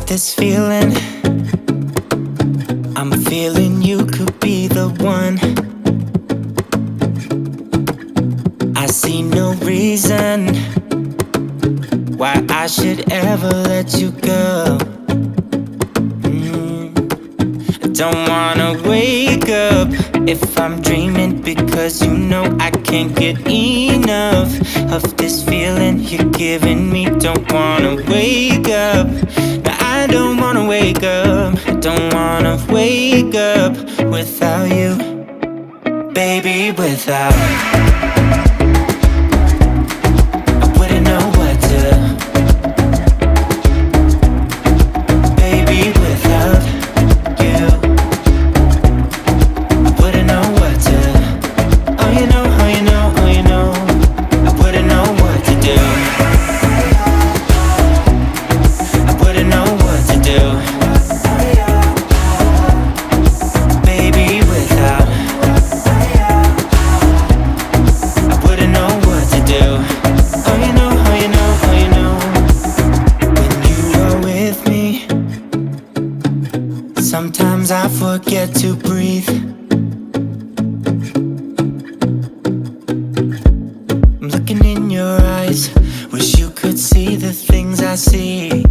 This feeling, I'm feeling you could be the one. I see no reason why I should ever let you go. I don't wanna wake up if I'm dreaming, because you know I can't get enough of this feeling you're giving me. Don't wanna wake up. I don't wanna wake up, I don't wanna wake up without you, baby, without. I wouldn't know what to, baby, without you. I wouldn't know what to, oh you know, oh you know, oh you know. I wouldn't know what to do. Baby, without, I wouldn't know what to do. Oh you know, oh you know, oh you know. When you are with me, sometimes I forget to breathe. I'm looking in your eyes, wish you could see the things I see.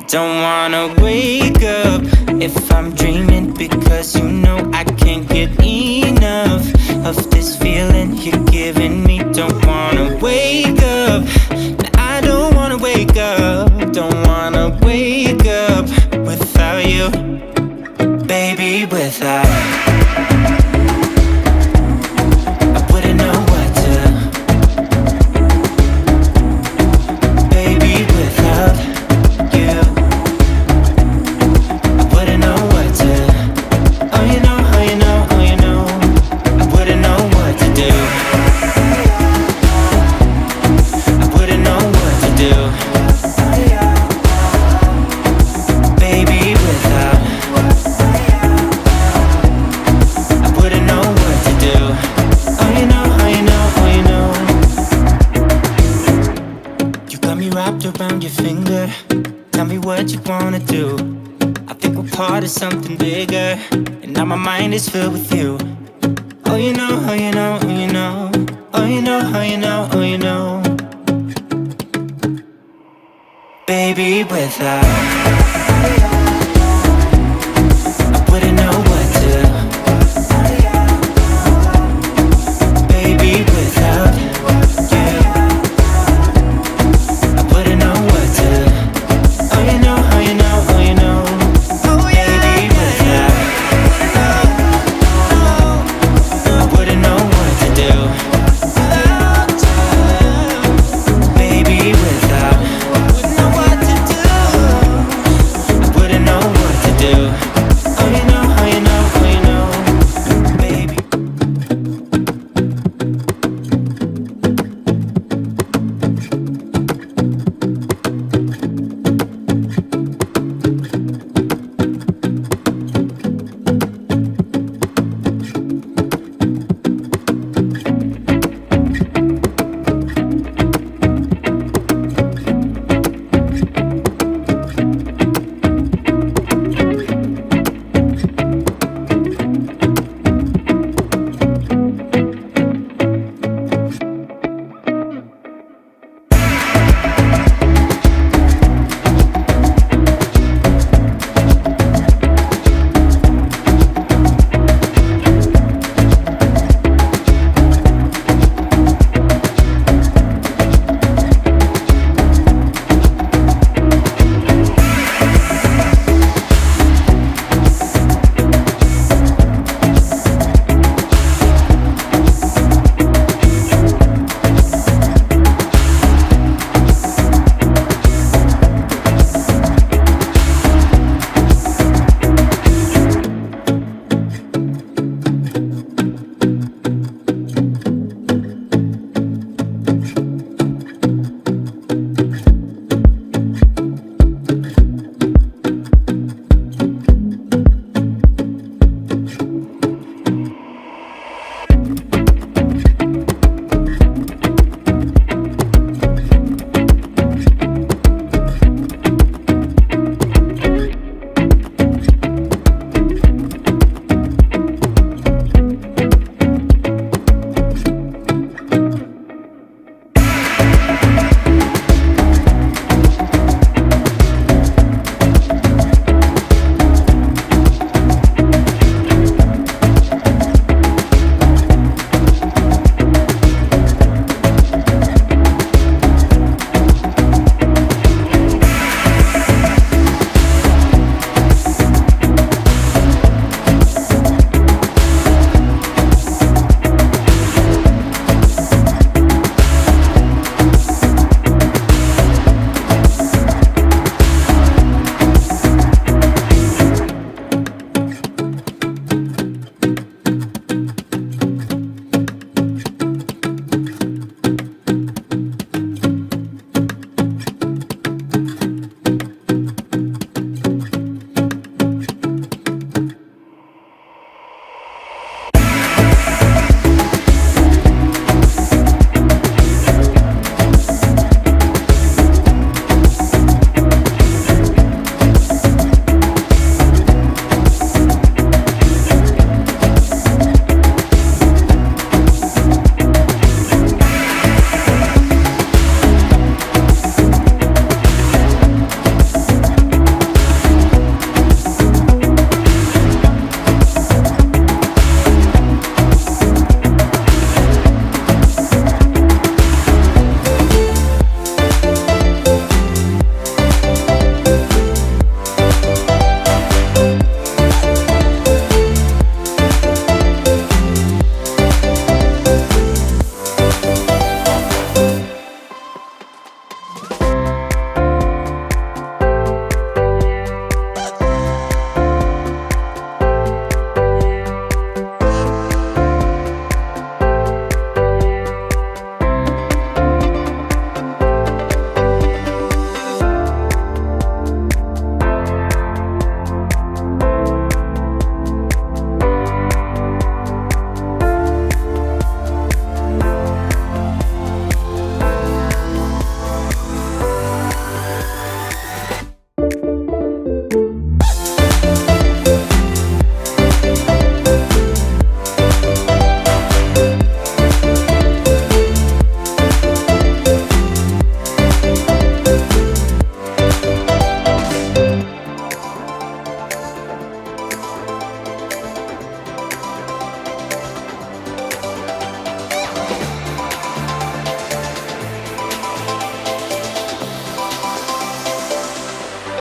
Don't wanna wake up if I'm dreaming, because you know I can't get enough of this feeling you're giving me. Don't wanna wake up, I don't wanna wake up. Don't wanna wake up without you, baby, without. I wouldn't know what to, baby, without you. Around your finger, tell me what you wanna do. I think we're part of something bigger, and now my mind is filled with you. Oh you know, oh you know, oh you know. Oh you know, oh you know, oh you know. Baby, without.